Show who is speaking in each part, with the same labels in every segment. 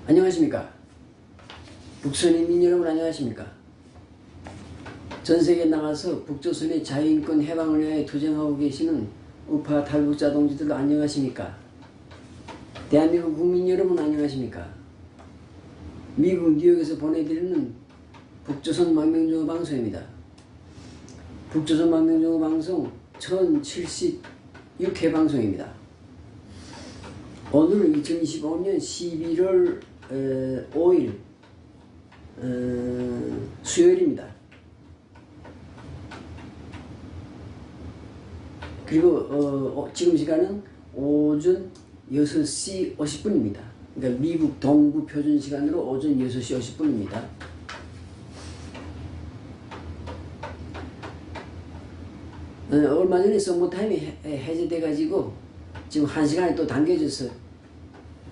Speaker 1: 안녕하십니까. 북선인민 여러분 안녕하십니까. 전세계에 나가서 북조선의 자유인권 해방을 위해 투쟁하고 계시는 우파 탈북자 동지들 안녕하십니까. 대한민국 국민 여러분 안녕하십니까. 미국 뉴욕에서 보내드리는 북조선 망명정오 방송입니다. 북조선 망명정오 방송 1076회 방송입니다. 오늘은 2025년 11월 5일 수요일입니다. 그리고 지금 시간은 오전 6시 50분입니다. 그러니까 미국 동부 표준 시간으로 오전 6시 50분입니다. 얼마 전에 썸머타임이 해제돼가지고 지금 1시간이 또 당겨져서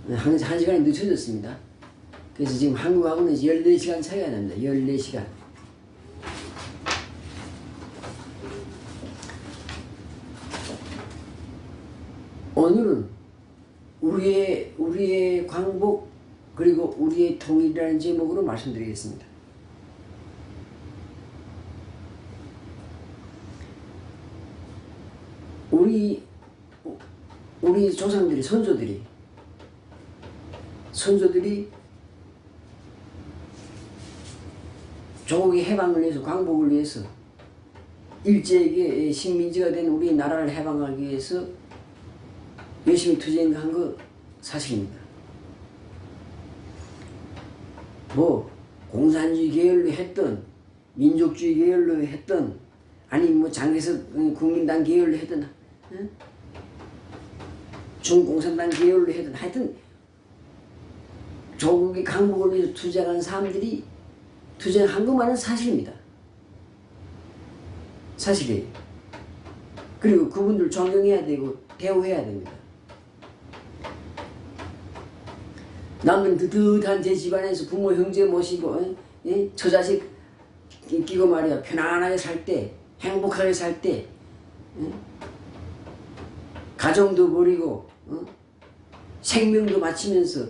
Speaker 1: 1시간이 늦춰졌습니다. 그래서 지금 한국하고는 14시간 차이가 납니다. 14시간. 오늘은 우리의 광복 그리고 우리의 통일이라는 제목으로 말씀드리겠습니다. 우리 조상들이 선조들이 조국의 해방을 위해서 광복을 위해서 일제에게 식민지가 된 우리 나라를 해방하기 위해서 열심히 투쟁한 거 사실입니다. 뭐 공산주의 계열로 했던 민족주의 계열로 했던 아니 뭐 장개석 국민당 계열로 했던 중공산당 계열로 했던 하여튼 조국의 강복을 위해서 투쟁한 사람들이 투쟁한 것만은 사실입니다. 사실이에요. 그리고 그분들 존경해야 되고 대우해야 됩니다. 남은 뜨뜻한 제 집안에서 부모 형제 모시고 처자식 끼고 말이야 편안하게 살 때 행복하게 살 때 가정도 버리고 생명도 바치면서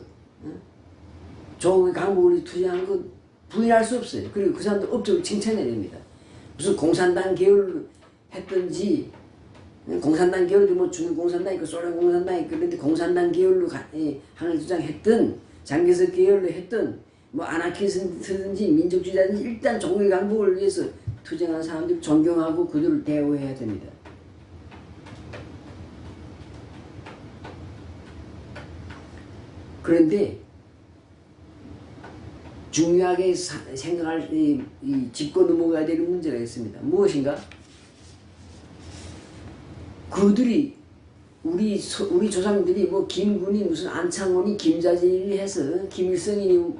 Speaker 1: 조국의 강복을 투쟁한 건 부인할 수 없어요. 그리고 그 사람들 업적을 칭찬해야 됩니다. 무슨 공산당 계열 했든지 공산당 계열도 뭐 중공산당 있고 소련 공산당 있고 그런데 공산당 계열로 항을 주장했던 장개석 계열로 했던 뭐 아나키스트든지 민족주의자든지 일단 조국의 강복을 위해서 투쟁한 사람들 존경하고 그들을 대우해야 됩니다. 그런데 중요하게 생각할 짚고 넘어가야 되는 문제가 있습니다. 무엇인가? 그들이 우리 조상들이 뭐 김군이 무슨 안창원이 김자진이 해서 김일성이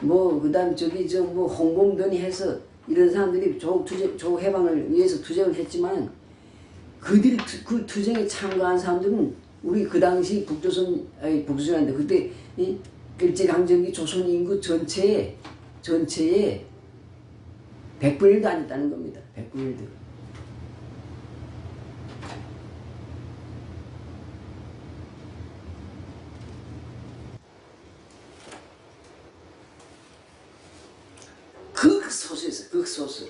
Speaker 1: 뭐 그다음 저기 저 뭐 홍범돈이 해서 이런 사람들이 조국 해방을 위해서 투쟁을 했지만 그들이 그 투쟁에 참가한 사람들은 우리 그 당시 북조선인데 그때 일제강점기 조선 인구 전체의 100분의 1도 안 됐다는 겁니다. 100분의 1도. 극소수였어요. 극소수.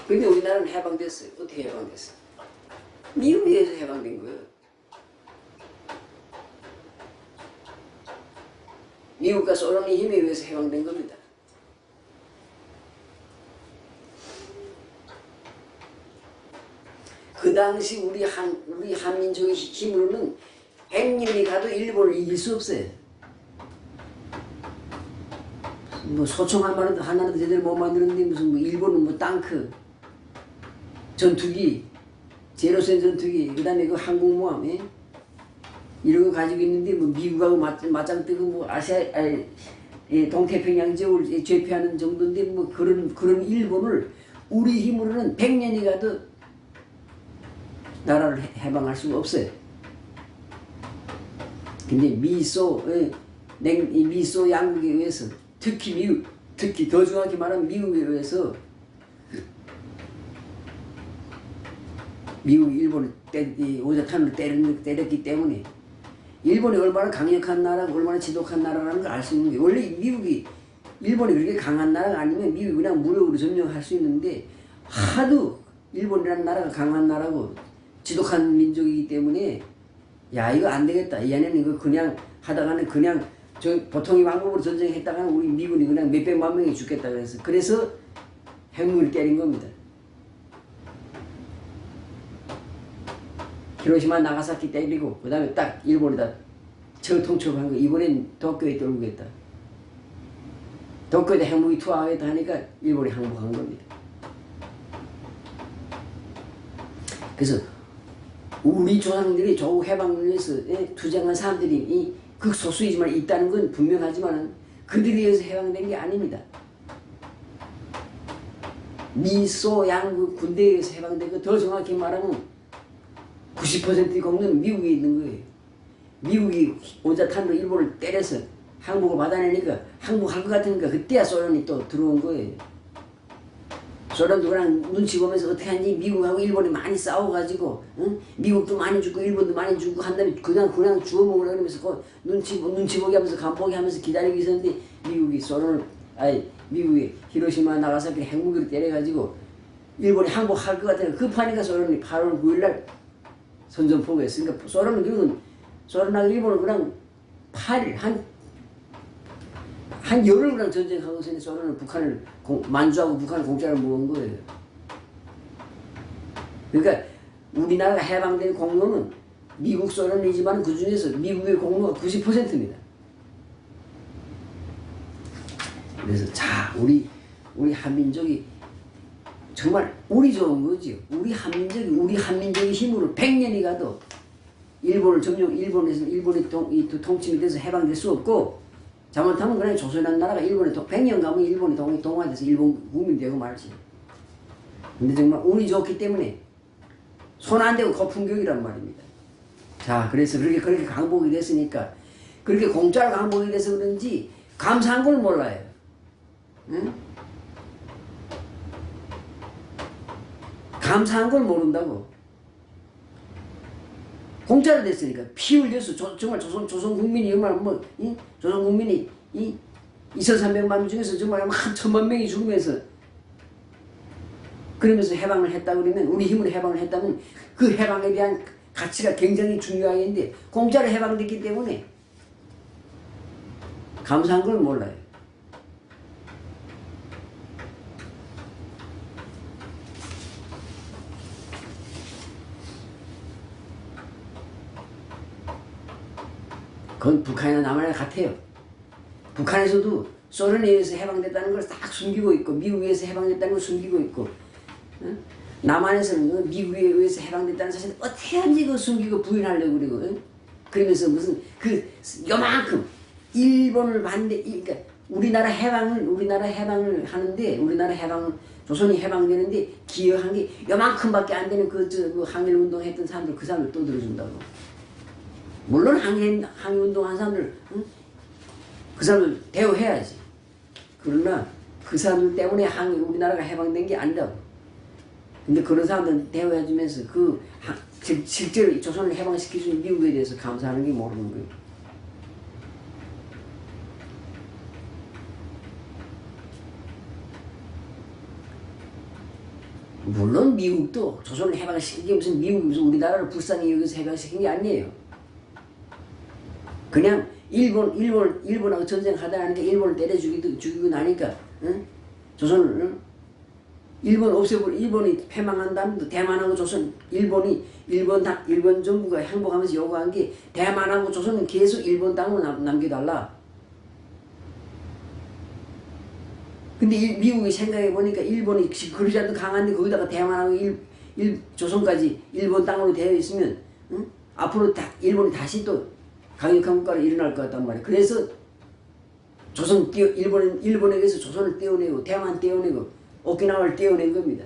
Speaker 1: 근데 우리나라는 해방됐어요. 어떻게 해방됐어요? 미국에 의해서 해방된 거예요. 미국과 소련의 힘에 의해서 해방된 겁니다. 그 당시 우리 한민족의 힘으로는 100년이 가도 일본을 이길 수 없어요. 뭐 소총 하나도 제대로 못 만들었는데 무슨 뭐 일본은 뭐 땅크, 전투기, 제로센 전투기, 그 다음에 그 항공모함, 이런 거 가지고 있는데 뭐 미국하고 맞짱 뜨고 뭐 동태평양 지역을 제패하는 정도인데 뭐 그런 일본을 우리 힘으로는 100년이 가도 나라를 해방할 수가 없어요. 근데 미소 양국에 의해서 특히 미국, 특히 더 정확히 말하면 미국에 의해서 미국이 일본을 오작탄으로 때렸기 때문에 일본이 얼마나 강력한 나라고 얼마나 지독한 나라라는 걸 알 수 있는 게 원래 미국이 일본이 그렇게 강한 나라가 아니면 미국이 그냥 무력으로 점령할 수 있는데 하도 일본이라는 나라가 강한 나라고 지독한 민족이기 때문에 야 이거 안 되겠다. 얘네는 이거 그냥 하다가는 그냥 저 보통의 방법으로 전쟁했다가는 우리 미군이 그냥 몇백만 명이 죽겠다 그래서 핵무기를 때린 겁니다. 히로시마 나가사키 때리고 그 다음에 딱 일본에다 처통첩한 거. 이번엔 도쿄에 떨구겠다. 도쿄에다 핵무기 투하하겠다 하니까 일본이 항복한 겁니다. 그래서 우리 조상들이 조국 해방을 위해서 투쟁한 사람들이 극소수이지만 있다는 건 분명하지만 그들에 의해서 해방된 게 아닙니다. 미소 양국 군대에 의해서 해방된 거 더 정확히 말하면 90%의 공로는 미국에 있는 거예요. 미국이 온자탄으로 일본을 때려서 항복을 받아내니까 항복할 것 같으니까 그때야 소련이 또 들어온 거예요. 소련도 그냥 눈치 보면서 어떻게 하는지 미국하고 일본이 많이 싸워가지고 응? 미국도 많이 죽고 일본도 많이 죽고 한 다음에 그냥 주워 먹으려고 그러면서 눈치 보기 하면서 간보기 하면서 기다리고 있었는데 미국이 히로시마 나가사키 핵무기를 때려가지고 일본이 항복할 것 같으니까 급하니까 소련이 8월 9일날 선전포고했으니까 소련하고 일본은 그냥 8일 한 열흘 그냥 전쟁하고서 소련은 북한을 만주하고 북한을 공짜로 먹은 거예요. 그러니까 우리나라가 해방된 공로는 미국 소련이지만 그 중에서 미국의 공로가 90%입니다. 그래서 자 우리 한민족이 정말 우리 좋은 거지요. 우리 한민족의 힘으로 100년이 가도 일본의 통침이 돼서 해방될 수 없고 잘못하면 그냥 조선이라는 나라가 100년 가면 일본이 동화돼서 일본 국민이 되고 말지. 근데 정말 운이 좋기 때문에 손 안 대고 거품격이란 말입니다. 자 그래서 그렇게 강복이 됐으니까 그렇게 공짜로 강복이 돼서 그런지 감사한 걸 몰라요. 응? 감사한 걸 모른다고. 공짜로 됐으니까 피 흘려서 정말 조선 국민이 얼마나 조선 국민이 2,300만 명 중에서 정말 한 1,000만 명이 죽으면서 그러면서 해방을 했다 그러면 우리 힘으로 해방을 했다면 그 해방에 대한 가치가 굉장히 중요한데 공짜로 해방됐기 때문에 감사한 걸 몰라요. 그건 북한이나 남한이나 같아요. 북한에서도 소련에 의해서 해방됐다는 걸 딱 숨기고 있고 미국에 의해서 해방됐다는 걸 숨기고 있고 남한에서는 미국에 의해서 해방됐다는 사실을 어떻게 하는지 그 숨기고 부인하려고 그러고 그러면서 무슨 요만큼 일본을 그러니까 우리나라 해방을 하는데 조선이 해방되는데 기여한 게 요만큼밖에 안 되는 그 항일운동 했던 사람들 그 사람들 또 들어준다고. 물론 항일운동한 사람들 그 사람들 대우해야지. 그러나 그 사람들 때문에 우리나라가 해방된 게 아니라고. 근데 그런 사람들 대우해주면서 실제로 조선을 해방시켜준 미국에 대해서 감사하는 게 모르는 거예요. 물론 미국도 조선을 해방시킨 게 무슨 우리나라를 불쌍히 여기서 해방시킨 게 아니에요. 그냥 일본하고 전쟁하다 하니까 일본을 죽이고 나니까 조선을 일본이 패망한 다음에 대만하고 조선 일본 정부가 항복하면서 요구한 게 대만하고 조선은 계속 일본 땅으로 남겨달라. 근데 미국이 생각해 보니까 일본이 그러지 않도 강한데 거기다가 대만하고 조선까지 일본 땅으로 되어 있으면 앞으로 일본이 다시 또 강력한 국가로 일어날 것 같단 말이에요. 그래서 일본에게서 조선을 떼어내고 대만 떼어내고 오키나와를 떼어낸 겁니다.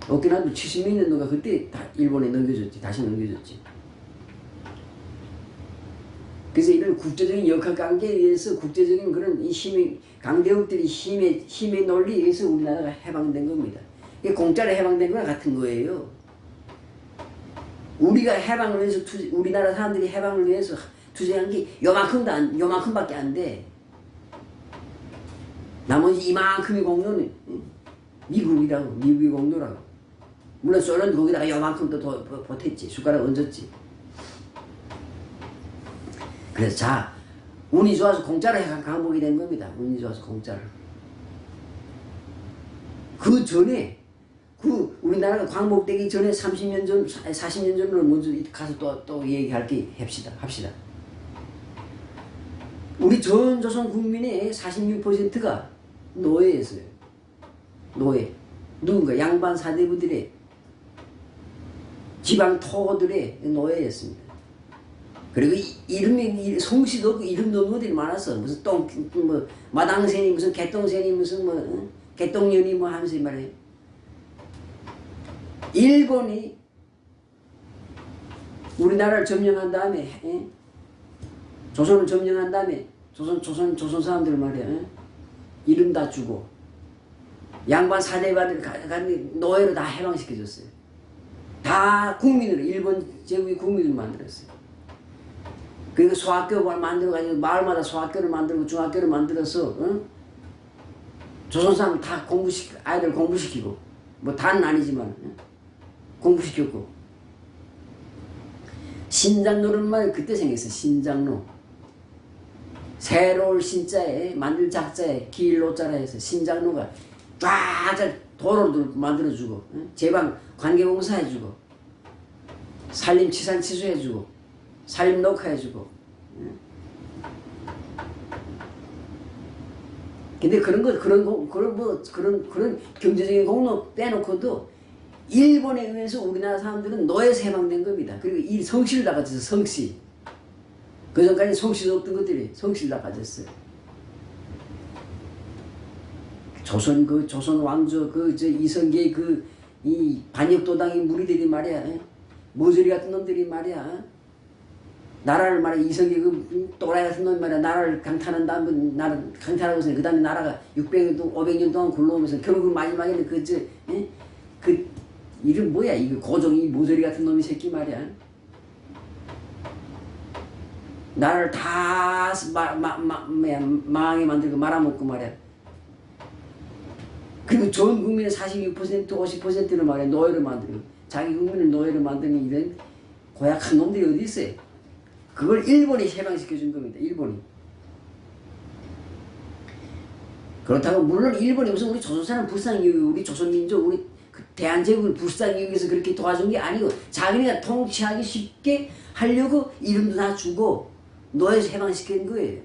Speaker 1: 오키나와도 70몇 년도가 그때 다 일본에 다시 넘겨줬지. 그래서 이런 국제적인 역학관계에 의해서 국제적인 그런 강대국들이 힘의 논리에 의해서 우리나라가 해방된 겁니다. 이게 공짜로 해방된 거랑 같은 거예요. 우리가 해방을 위해서 우리나라 사람들이 해방을 위해서 투쟁한 게 요만큼밖에 안 돼. 나머지 이만큼의 공로는 미국의 공로라고. 물론 소련도 거기다가 요만큼 더 보탰지. 숟가락 얹었지. 그래서 자, 운이 좋아서 공짜로 강복이 된 겁니다. 운이 좋아서 공짜로. 그 전에 우리나라가 광복되기 전에 30년 전, 40년 전으로 먼저 가서 또 얘기할 게 합시다. 우리 전 조선 국민의 46%가 노예였어요. 노예. 누군가 양반 사대부들의 지방 토호들의 노예였습니다. 그리고 이름이 성씨도 없고 이름도 없는 것들이 많았어. 무슨 마당새니 무슨 개똥새니 무슨 개똥년이 하면서 말이에요. 일본이 우리나라를 점령한 다음에 조선을 점령한 다음에 조선 사람들 말이야. 이름 다 주고 양반 사대반을 노예로 다 해방시켜줬어요. 다 국민으로 일본 제국의 국민으로 만들었어요. 그리고 소학교를 만들어가지고 마을마다 소학교를 만들고 중학교를 만들어서 조선 사람 다 아이들 공부시키고 뭐 다는 아니지만 공부시켰고 신장로라는 말이 그때 생겼어요. 신장로. 새로울 신자에 만들 작자에 길로자라 해서 신장로가 쫙 도로를 만들어주고 제방 관계봉사해주고 산림 치산치수해주고 산림 녹화해주고. 근데 그런 경제적인 공로 빼놓고도 일본에 의해서 우리나라 사람들은 노예에서 해방된 겁니다. 그리고 이 성씨를 다 가졌어요. 성씨. 그 전까지 성씨도 없던 것들이 성씨를 다 가졌어요. 조선 왕조 이성계의 이 반역도당의 무리들이 말이야. 모조리 같은 놈들이 말이야. 나라를 말이야. 이성계 또라이 같은 놈이 말이야. 나라를 강탈한 다음에 나라를 강탈하고서 그 다음에 나라가 600년 동안 500년 동안 굴러오면서 결국 마지막에는 이름 뭐야? 이거 고종이 모조리 같은 놈이 새끼 말이야. 나라를 다 망하게 만들고 말아먹고 말이야. 그리고 전 국민의 46% 50%를 말이야. 노예를 만들고 자기 국민을 노예를 만드는 이런 고약한 놈들이 어디 있어요? 그걸 일본이 해방시켜준 겁니다. 일본이. 그렇다고 물론 일본이 무슨 우리 조선사람 불쌍히 여기고 우리 조선민족 우리 대한제국을 불쌍히 여기서 그렇게 도와준 게 아니고 자기네가 통치하기 쉽게 하려고 이름도 다 주고 노예에서 해방시킨 거예요.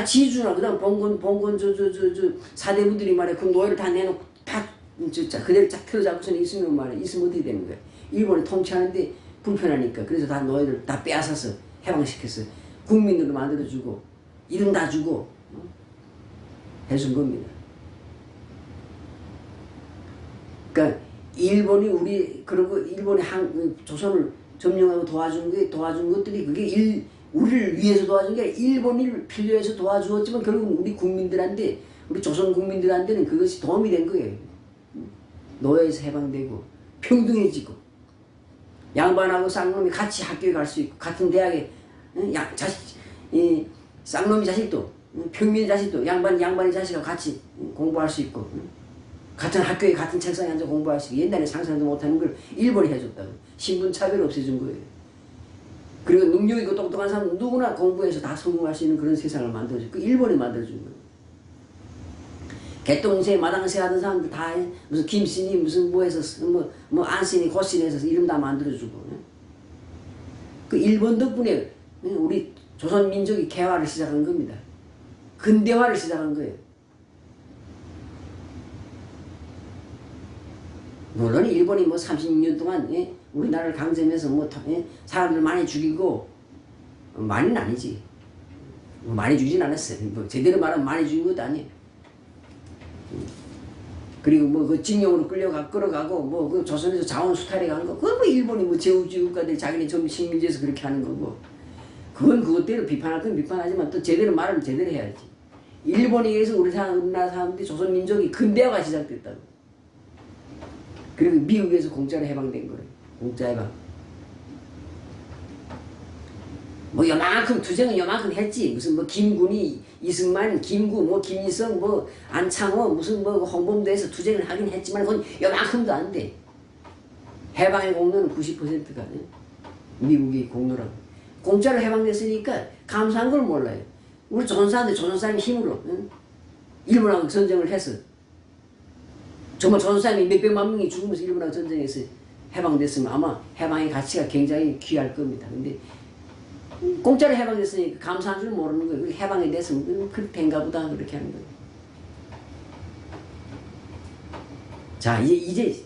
Speaker 1: 지주나 그다음 봉건 사대부들이 말이야. 그 노예를 다 내놓고 다 그대로 쫙 틀어잡고서 있으면 말이야. 있으면 어떻게 되는 거야? 일본이 통치하는데 불편하니까. 그래서 다 노예를 다 빼앗아서 해방시켰어요. 국민으로 만들어주고 이름 다 주고 해준 겁니다. 그러니까 일본이 조선을 점령하고 도와준 것들이 그게 우리를 위해서 도와준 게 아니라 일본을 필요해서 도와주었지만 결국은 우리 국민들한테 우리 조선 국민들한테는 그것이 도움이 된 거예요. 노예에서 해방되고 평등해지고 양반하고 쌍놈이 같이 학교에 갈 수 있고 같은 대학에 쌍놈이 자식도 평민의 자식도 양반의 자식하고 같이 공부할 수 있고 같은 학교에 같은 책상에 앉아 공부할 수 있고 옛날에 상상도 못하는 걸 일본이 해줬다고. 신분차별을 없애준 거예요. 그리고 능력 있고 똑똑한 사람은 누구나 공부해서 다 성공할 수 있는 그런 세상을 만들어준 그 일본이 만들어준 거예요. 개똥새 마당새 하던 사람들 다 무슨 김씨니 무슨 뭐 해서 뭐 안씨니 고씨니 해서 이름 다 만들어주고. 그 일본 덕분에 우리 조선 민족이 개화를 시작한 겁니다. 근대화를 시작한 거예요. 물론 일본이 뭐 36년 동안 우리나라를 강점해서 사람들 많이 죽이고 많이는 아니지. 많이 죽이진 않았어요. 뭐 제대로 말하면 많이 죽인 것도 아니에요. 그리고 그 징용으로 끌어가고 그 조선에서 자원 수탈해 가는 거 그건 뭐 일본이 제국주의국가들이 자기네 좀 식민지에서 그렇게 하는 거고 그건 그것대로 비판할 건 비판하지만 또 제대로 말하면 제대로 해야지. 일본에 의해서 우리나라 사람들이 조선 민족이 근대화가 시작됐다고. 그리고 미국에서 공짜로 해방된 거예요. 공짜 해방. 뭐 요만큼 투쟁은 요만큼 했지. 무슨 뭐 김군이 이승만, 김구, 뭐 김일성, 뭐 안창호, 무슨 뭐 홍범도에서 투쟁을 하긴 했지만 그건 요만큼도 안 돼. 해방의 공로는 90%가 미국이 공로라고. 공짜로 해방됐으니까 감사한 걸 몰라요. 우리 조선사람들 조선사람 힘으로 일본하고 전쟁을 해서 정말 조선사람이 몇백만 명이 죽으면서 일본하고 전쟁에서 해방됐으면 아마 해방의 가치가 굉장히 귀할 겁니다. 근데 공짜로 해방됐으니까 감사한 줄 모르는 거예요. 해방이 됐으면 그렇게 된가 보다 그렇게 하는 거예요. 자, 이제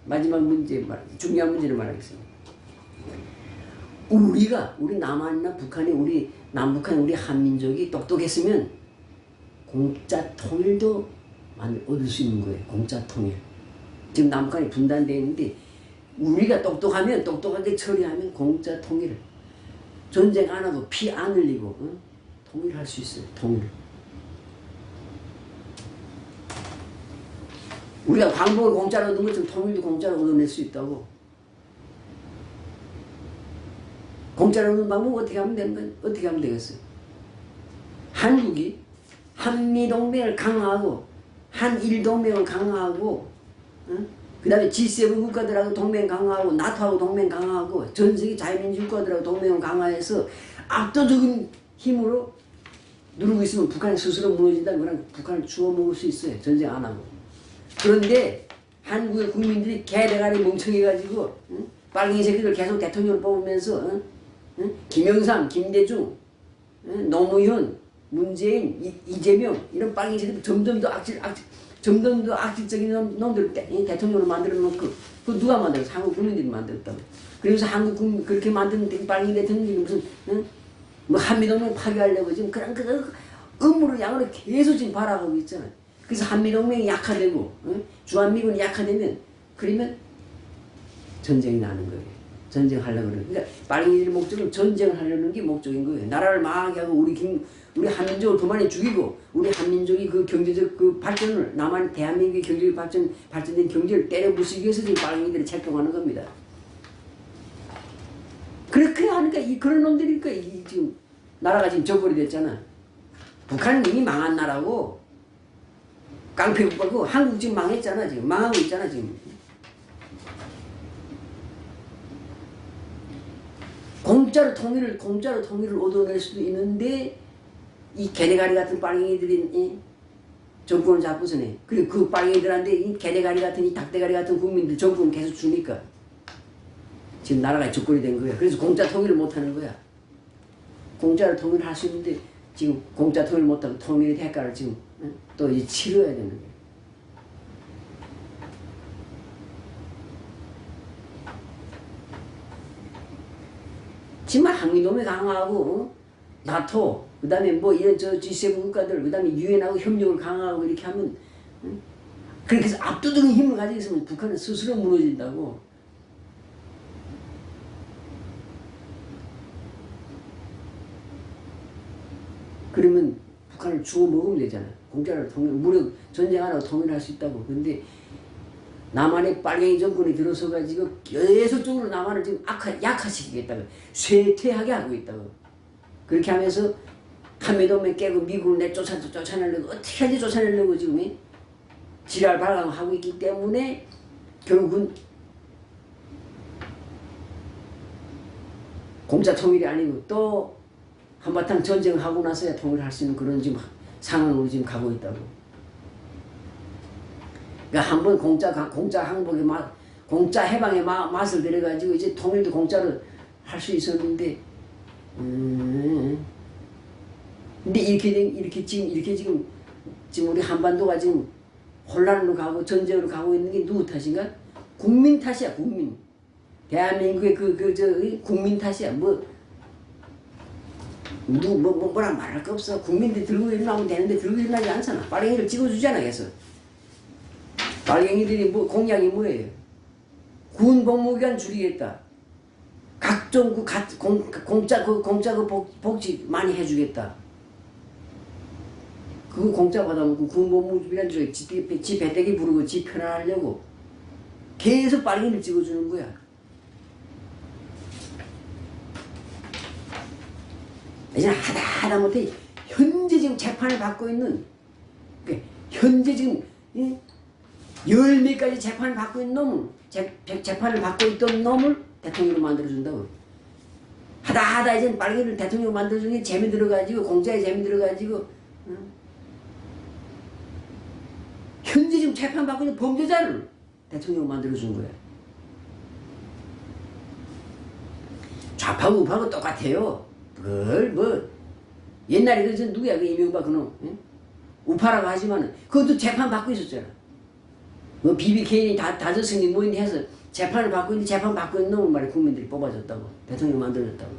Speaker 1: 마지막 문제, 중요한 문제를 말하겠습니다. 우리 남한이나 북한이, 우리 남북한, 우리 한민족이 똑똑했으면 공짜 통일도 얻을 수 있는 거예요. 공짜 통일. 지금 남북한이 분단되어 있는데 우리가 똑똑하면, 똑똑하게 처리하면 공짜 통일을. 전쟁 안 하고 피 안 흘리고 통일할 수 있어요. 통일. 우리가 광복을 공짜로 얻은 것처럼 통일도 공짜로 얻어낼 수 있다고. 공짜로 얻는 방법 어떻게 하면 되는 거예요? 어떻게 하면 되겠어요? 한국이 한미동맹을 강화하고 한일동맹을 강화하고 그 다음에 G7 국가들하고 동맹 강화하고 나토하고 동맹 강화하고 전 세계 자유민주 국가들하고 동맹을 강화해서 압도적인 힘으로 누르고 있으면 북한이 스스로 무너진다. 그냥 북한을 주워먹을 수 있어요. 전쟁 안 하고. 그런데 한국의 국민들이 개대가리 멍청해가지고 빨갱이 새끼들 계속 대통령을 뽑으면서 김영삼, 김대중, 노무현, 문재인, 이재명 이런 빨갱이 새끼들 점점 더 악질적인 놈들 대통령으로 만들어 놓고 그 누가 만들었어? 한국 국민들이 만들었다고. 그래서 한국 국민 그렇게 만든 빨갱이 대통령이 무슨 뭐 한미동맹 파괴하려고 지금 그런 음모를 양으로 계속 지금 발악하고 있잖아요. 그래서 한미동맹이 약화되고 주한미군이 약화되면 그러면 전쟁이 나는 거예요. 전쟁하려고 그래요. 그러니까 빨갱이들의 목적은 전쟁을 하려는 게 목적인 거예요. 나라를 망하게 하고 우리 한민족을 더 많이 죽이고 우리 한민족이 그 경제적 그 발전을 남한 대한민국의 경제적 발전된 경제를 때려 부수기 위해서 지금 빨갱이들이 책동하는 겁니다. 그렇게 하니까 그런 놈들이니까 지금 나라가 지금 저버리 됐잖아. 북한은 이미 망한 나라고 깡패국가고 한국 지금 망했잖아. 지금 망하고 있잖아 지금. 공짜로 통일을 얻어낼 수도 있는데 이 개대가리 같은 빨갱이들이 정권을 잡고서네. 그리고 그 빨갱이들한테 이 개대가리 같은 이 닭대가리 같은 국민들 정권을 계속 주니까 지금 나라가 적골이 된 거야. 그래서 공짜 통일을 못하는 거야. 공짜로 통일을 할 수 있는데 지금 공짜 통일 못하고 통일의 대가를 지금 또 이제 치러야 되는 거야. 정말 한미동맹 강화하고 나토 그 다음에 뭐 이런 G7 국가들 그 다음에 유엔하고 협력을 강화하고 이렇게 하면 그렇게 해서 압도적인 힘을 가지고 있으면 북한은 스스로 무너진다고. 그러면 북한을 주워 먹으면 되잖아. 공짜로 무력 전쟁 안 하고 통일할 수 있다고. 근데 남한의 빨갱이 정권이 들어서가지고 계속적으로 남한을 지금 약화시키겠다고. 쇠퇴하게 하고 있다고. 그렇게 하면서 한미동맹 깨고 미국을 쫓아내려고 어떻게 하지 쫓아내려고 지금 지랄 발광하고 있기 때문에 결국은 공짜 통일이 아니고 또 한바탕 전쟁하고 나서야 통일할 수 있는 그런 지금 상황으로 지금 가고 있다고. 그러니까 한번 공짜 항복의 공짜 해방의 맛을 들여가지고 이제 통일도 공짜로 할 수 있었는데, 근데 이렇게 지금 우리 한반도가 지금 혼란으로 가고 전쟁으로 가고 있는 게 누구 탓인가? 국민 탓이야, 국민. 대한민국의 국민 탓이야. 뭐라 말할 거 없어. 국민들이 들고 일어나면 되는데 들고 일어나지 않잖아. 빨갱이를 찍어주잖아, 계속. 빨갱이들이 공약이 뭐예요? 군 복무기간 줄이겠다. 각종 공짜 복지 많이 해주겠다. 그거 공짜 받아먹고 군 복무기간 줄여 지 배대기 부르고 지 편안하려고 계속 빨갱이를 찍어주는 거야. 이제 하다 못해 현재 지금 재판을 받고 있는, 현재 지금 열 몇 가지 재판을 받고 있는 놈을, 재판을 받고 있던 놈을 대통령으로 만들어준다고. 하다 이제 빨갱이를 대통령으로 만들어주는 게 재미 들어가지고, 공짜에 재미 들어가지고, 현재 지금 재판 받고 있는 범죄자를 대통령으로 만들어준 거야. 좌파고 우파고 똑같아요. 그걸 뭐 옛날에 그 누구야 그 이명박 그놈, 우파라고 하지만은 그것도 재판 받고 있었잖아. 뭐 BBK 다저승리 뭐 해서 재판을 받고 있는데, 재판 받고 있는 놈을 말이야 국민들이 뽑아줬다고, 대통령 만들어줬다고.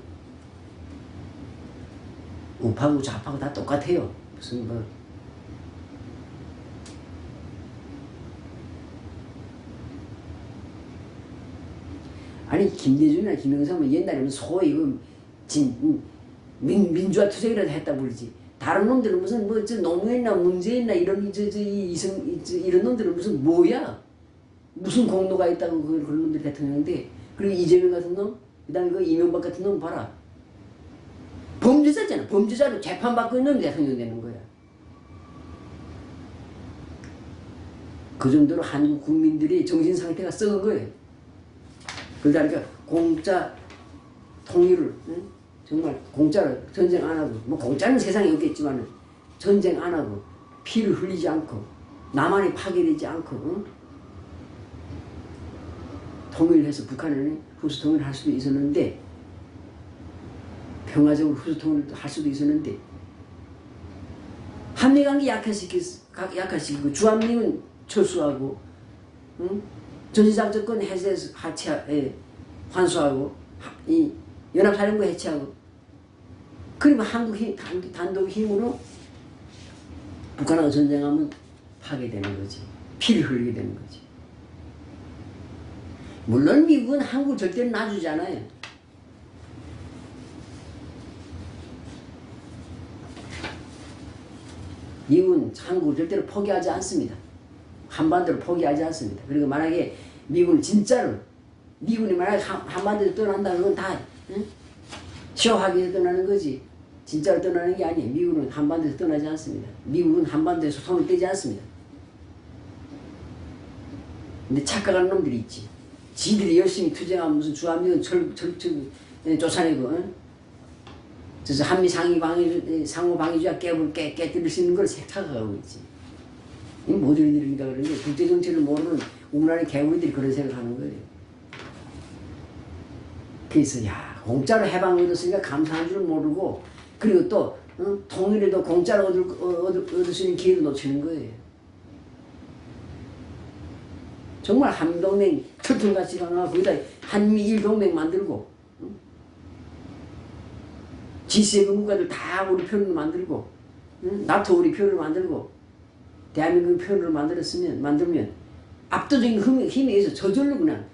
Speaker 1: 우파고 좌파고 다 똑같아요. 무슨 뭐 아니 김대중이나 김영삼은 옛날에는 소위 민주화 투쟁이라도 했다 부르지. 다른 놈들은 무슨 뭐 노무현이나 문재인이나 이런 이런 놈들은 무슨 뭐야? 무슨 공로가 있다고 그런 놈들이 대통령인데. 그리고 이재명 같은 놈, 그다음에 그 이명박 같은 놈 봐라. 범죄자잖아. 범죄자로 재판받고 있는 놈이 대통령 되는 거야. 그 정도로 한국 국민들이 정신 상태가 썩은 거예요. 그러니까 공짜 통일을, 정말 공짜로 전쟁 안 하고, 뭐 공짜는 세상에 없겠지만 전쟁 안 하고 피를 흘리지 않고 남한이 파괴되지 않고 통일해서 북한을 후수 통일할 수도 있었는데, 평화적으로 후수 통일을 할 수도 있었는데, 한미관계 약화시키고 주한미군 철수하고, 전시작전권 해제해서 환수하고, 이 연합사령부 해체하고, 그러면 한국 단독 힘으로 북한하고 전쟁하면 파괴되는 거지. 피를 흘리게 되는 거지. 물론 미국은 한국을 절대로 놔주지 않아요. 미국은 한국을 절대로 포기하지 않습니다. 한반도를 포기하지 않습니다. 그리고 만약에 미국은 진짜로, 미군이 만약에 한반도에서 떠난다 그건 다 쇼하기 위해서 떠나는 거지, 진짜로 떠나는 게 아니에요. 미국은 한반도에서 떠나지 않습니다. 미국은 한반도에서 손을 떼지 않습니다. 근데 착각하는 놈들이 있지. 지들이 열심히 투쟁하면 무슨 주한미군 쫓아내고, 그래서 한미 상호 방위주의가 깨뜨릴 수 있는 걸 착각하고 있지. 이 모든 일입니다. 그런데 국제정치를 모르는 우리나라의 개구리들이 그런 생각하는 거예요. 그래서 야, 공짜로 해방 얻었으니까 감사한 줄 모르고, 그리고 또 통일에도 공짜로 얻을 수 있는 기회도 놓치는 거예요. 정말 한동맹 철통같이 강하고 거기다 한미일 동맹 만들고, G7 국가들 다 우리 편으로 만들고, 나토 우리 편으로 만들고, 대한민국 편으로 만들면 압도적인 힘에 의해서 저절로 그냥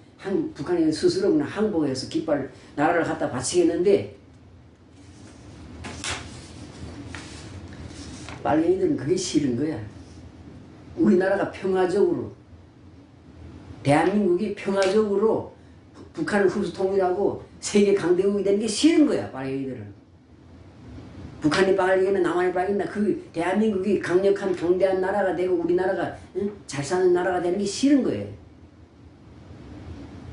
Speaker 1: 북한이 스스로 그냥 항복해서 깃발 나라를 갖다 바치겠는데, 빨갱이들은 그게 싫은 거야. 우리나라가 평화적으로, 대한민국이 평화적으로 북한을 후수 통일하고 세계 강대국이 되는 게 싫은 거야, 빨갱이들은. 북한이 빨갱이나 남한이 빨갱이나 그 대한민국이 강력한 강대한 나라가 되고 우리나라가 잘 사는 나라가 되는 게 싫은 거예요.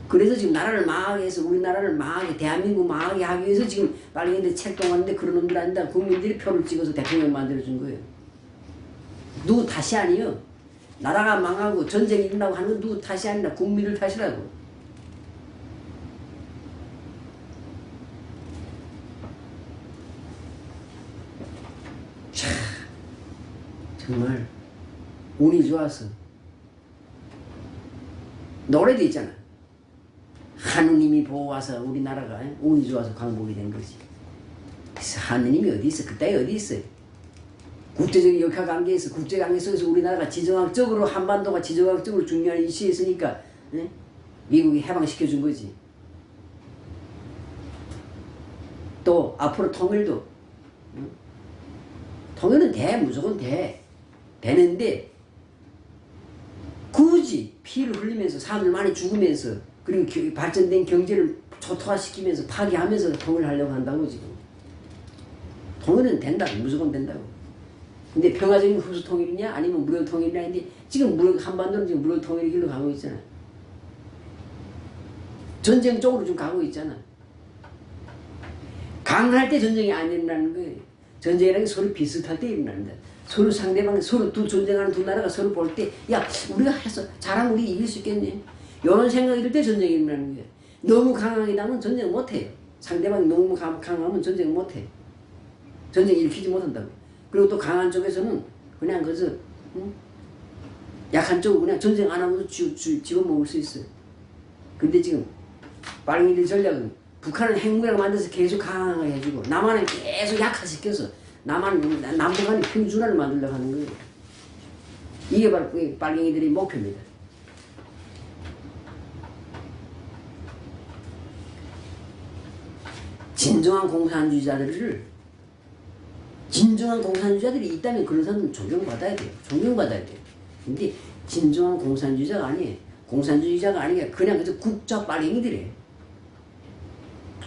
Speaker 1: 그래서 지금 나라를 망하게 해서, 우리나라를 망하게, 대한민국 망하게 하기 위해서 지금 빨갱이들 책동하는데, 그런 놈들 아니다. 국민들이 표를 찍어서 대통령 만들어준 거예요. 누구 탓이 아니에요. 나라가 망하고 전쟁이 일어나고 하는 건 누구 탓이 아니라 국민들 탓이라고. 참, 정말 운이 좋아서. 노래도 있잖아. 하느님이 보호와서 우리나라가 운이 좋아서 광복이 된 거지. 그래서 하느님이 어디 있어? 그따위 어디 있어? 국제적인 역학관계에서, 국제관계 속에서 우리나라가 지정학적으로, 한반도가 지정학적으로 중요한 이슈에 있으니까 미국이 해방시켜준 거지. 또 앞으로 통일도, 통일은 무조건 되는데 굳이 피를 흘리면서 사람들 많이 죽으면서 그리고 발전된 경제를 초토화시키면서 파괴하면서 통일하려고 한다고 지금. 통일은 된다. 무조건 된다고. 근데 평화적인 흡수 통일이냐 아니면 무력 통일이냐 했는데 지금 무력 한반도는 지금 무력 통일의 길로 가고 있잖아. 전쟁 쪽으로 좀 가고 있잖아. 강할 때 전쟁이 안 일어나는 거예요. 전쟁이라는 게 서로 비슷할 때 일어난다. 서로 상대방, 서로 전쟁하는 두 나라가 서로 볼 때, 야, 우리가 해서 잘하면 우리 이길 수 있겠네. 이런 생각이 들 때 전쟁이 일어나는 거예요. 너무 강하게 나면 전쟁 못 해요. 상대방이 너무 강하면 전쟁 못 해. 전쟁 일으키지 못한다고. 그리고 또 강한 쪽에서는 그냥 그저, 응? 약한 쪽은 그냥 전쟁 안 하면서 집어먹을 수 있어요. 근데 지금, 빨갱이들 전략은 북한은 핵무기를 만들어서 계속 강하게 해주고 남한은 계속 약화시켜서 남북한이 평준화를 만들려고 하는 거예요. 이게 바로 빨갱이들의 목표입니다. 진정한 공산주의자들이 있다면 그런 사람들은 존경받아야 돼요. 존경받아야 돼요. 근데 진정한 공산주의자가 아니에요. 공산주의자가 아니라 그냥 그저 국자 빨갱이들이에요.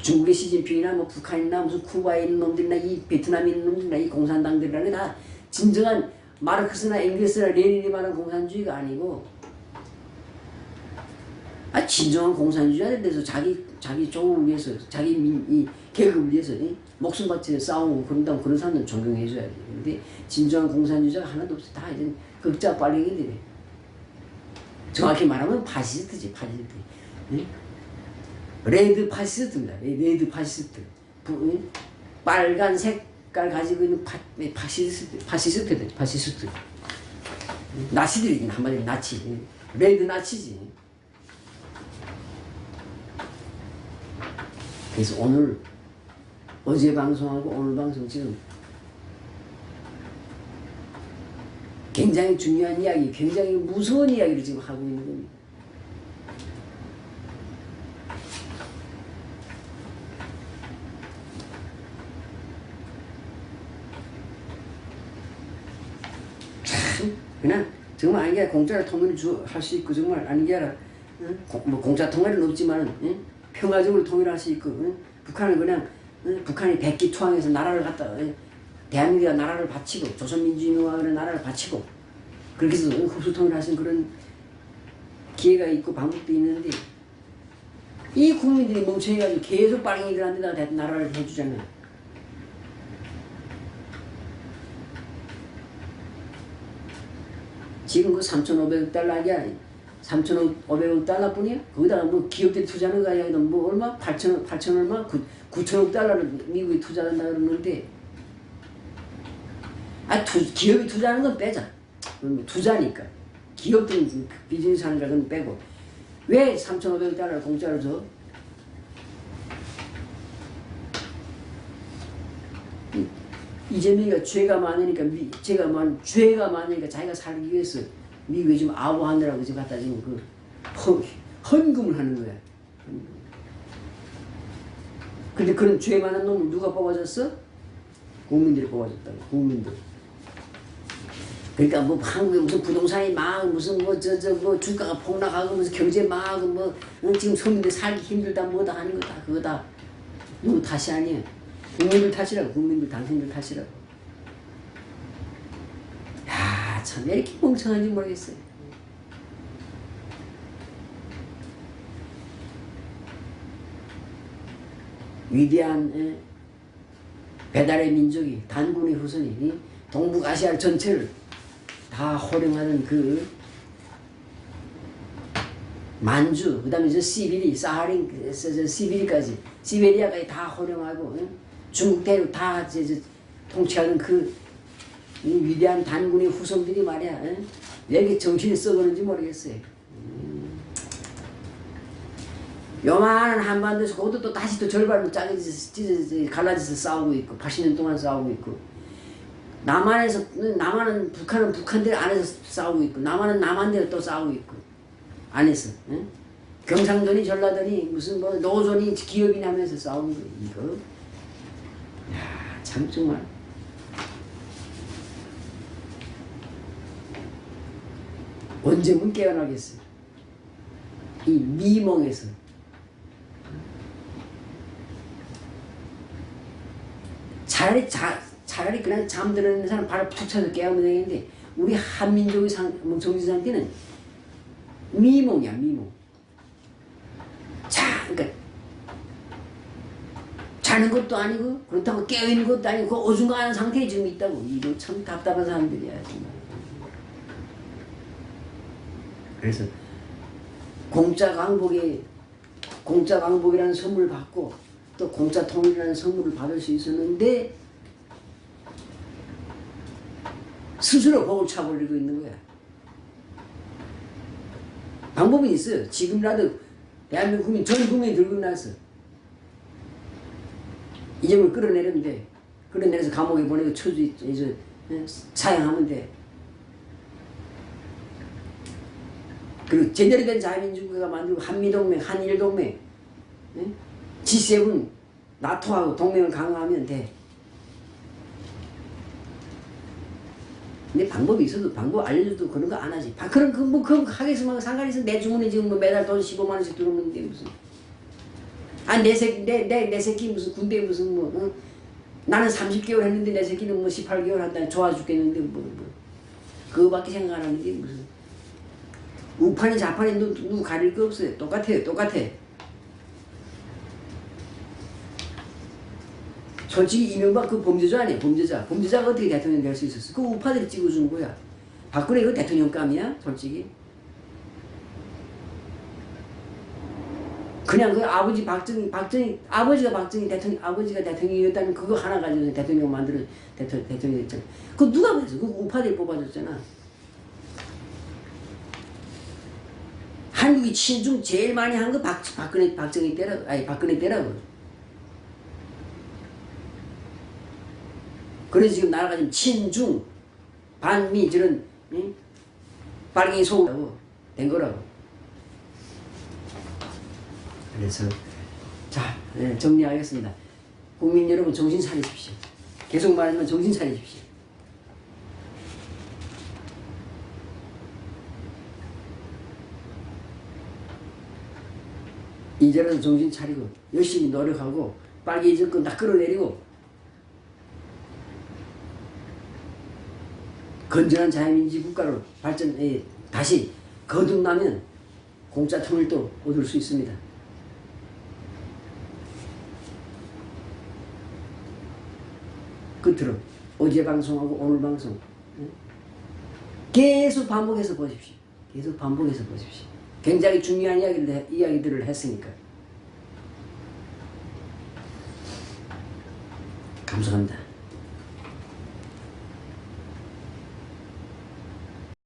Speaker 1: 중국의 시진핑이나 뭐 북한이나 무슨 쿠바에 있는 놈들이나 이 베트남에 있는 놈들이나 이 공산당들이라는 게 다 진정한 마르크스나 앵겔스나 레닌이 말하는 공산주의가 아니고 진정한 공산주의자에 대해서 자기 쪽을 위해서 자기 이 계급을 위해서 목숨 바쳐 싸우고 그런다면 그런 사람들은 존경해줘야 돼. 근데 진정한 공산주의자가 하나도 없어. 다 이제 극자 빨갱이들이. 정확히 말하면 파시스트지 파시스트. 레드 파시스트입니다. 레드 파시스트. 빨간 색깔 가지고 있는 파시스트. 나치들이지 한마디로 나치. 레드 나치지. 그래서 어제 방송하고 오늘 방송 지금 굉장히 중요한 이야기, 굉장히 무서운 이야기를 지금 하고 있는 겁니다. 그냥 정말 아닌 게 공짜로 통일을 할 수 있고 정말 아닌 게 아니라 뭐 공짜 통일은 없지만 평화적으로 통일할 수 있고 북한은 그냥 북한이 백기투항해서 나라를 갖다 대한민국이 나라를 바치고 조선민주주의공화국의 나라를 바치고 그렇게 해서 흡수 통일할 수 있는 그런 기회가 있고 방법도 있는데 이 국민들이 멍청해가지고 계속 빨갱이들한테다 나라를 해주잖아요. 지금 그 3,500억 달러 아니야? 3,500억 달러뿐이야? 거기다가 뭐 기업들이 투자하는 거 아니야? 뭐 얼마? 8천 얼마? 9천억 달러를 미국이 투자한다 그러는데 기업이 투자하는 건 빼자. 투자니까. 기업들은 비즈니스 하는 건 빼고 왜 3,500억 달러를 공짜로 줘? 이재명이가 죄가 많으니까 죄가 많으니까 자기가 살기 위해서 미국에 지금 아부하느라고 지금 갖다 지금 헌금을 하는 거야. 근데 그런 죄 많은 놈을 누가 뽑아줬어? 국민들이 뽑아줬다고. 국민들. 그러니까 뭐 한국에 무슨 부동산이 막 무슨 뭐 주가가 폭락하고 무슨 경제 막 뭐 지금 서민들 살기 힘들다 뭐다 하는 거 다 그거 다 누구 탓이 아니야. 국민들 탓이라고. 국민들 당신들 탓이라고. 야, 참 왜 이렇게 멍청한지 모르겠어요. 위대한 배달의 민족이 단군의 후손이 동북아시아 전체를 다 호령하는 그 만주, 그 다음에 저 시베리, 시베리까지, 시베리아까지 다 호령하고 중국 대륙 다 통치하는 그 위대한 단군의 후손들이 말이야. 왜 이렇게 정신이 썩었는지 모르겠어요. 요만한 한반도에서 그것도 또 다시 또 절반으로 갈라져서 싸우고 있고 80년 동안 싸우고 있고 남한은 북한들 안에서 싸우고 있고 남한은 남한대로 또 싸우고 있고 안에서 경상도니 전라도니 무슨 뭐 노조니 기업이니 하면서 싸우는 거 이거 야, 참 정말 언제면 깨어나겠어요. 이 미멍에서. 차라리 그냥 잠들어있는 사람 발을 푹 차서 깨우면 되겠는데 우리 한민족의 정신 상태는 미몽이야, 미몽. 그러니까 자는 것도 아니고 그렇다고 깨어있는 것도 아니고 그 어중간한 상태에 지금 있다고. 이거 참 답답한 사람들이야 정말. 그래서 공짜 광복이라는 선물을 받고 또 공짜 통일이라는 선물을 받을 수 있었는데 스스로 복을 차버리고 있는 거야. 방법은 있어요. 지금이라도 대한민국 국민, 전 국민이 들고 나서 이 점을 끌어내려면 돼. 끌어내려서 감옥에 보내고 이제 사형하면 돼. 그리고 제대로 된 자유민주국가가 만들고 한미동맹, 한일동맹, G7, 나토하고 동맹을 강화하면 돼. 근데 방법이 있어도 방법 알려줘도 그런 거 안 하지. 그럼 하겠으면 상관이 있어. 내 주머니에 지금 매달 돈 15만 원씩 들어오는데 무슨. 내 새끼 무슨 군대에 무슨 나는 30개월 했는데 내 새끼는 18개월 한다. 좋아 죽겠는데 그거밖에 생각 안 하는데 무슨. 우판이 좌판이 누구 가릴 거 없어요. 똑같아요. 솔직히 이명박 그 범죄자 아니에요. 범죄자가 어떻게 대통령 될 수 있었어? 그 우파들이 찍어준 거야. 박근혜 이거 대통령감이야? 솔직히. 그냥 그 아버지 아버지가 대통령이었다는 그거 하나 가지고 대통령 만들어 대통령이 됐잖아. 그거 누가 그랬어? 그 우파들이 뽑아줬잖아. 한국이 친중 제일 많이 한 거 박정희 때라고. 그래서 지금 나라가 지금 친중, 반미 저런 빨갱이 소우라고 된 거라고. 그래서 자 정리하겠습니다. 국민 여러분 정신 차리십시오. 계속 말하지만 정신 차리십시오. 이제라도 정신 차리고 열심히 노력하고 빨갱이 정권 다 끌어내리고 건전한 자유민주 국가로 다시 거듭나면 공짜 통일도 얻을 수 있습니다. 끝으로 어제 방송하고 오늘 방송 계속 반복해서 보십시오. 굉장히 중요한 이야기들을 했으니까. 감사합니다.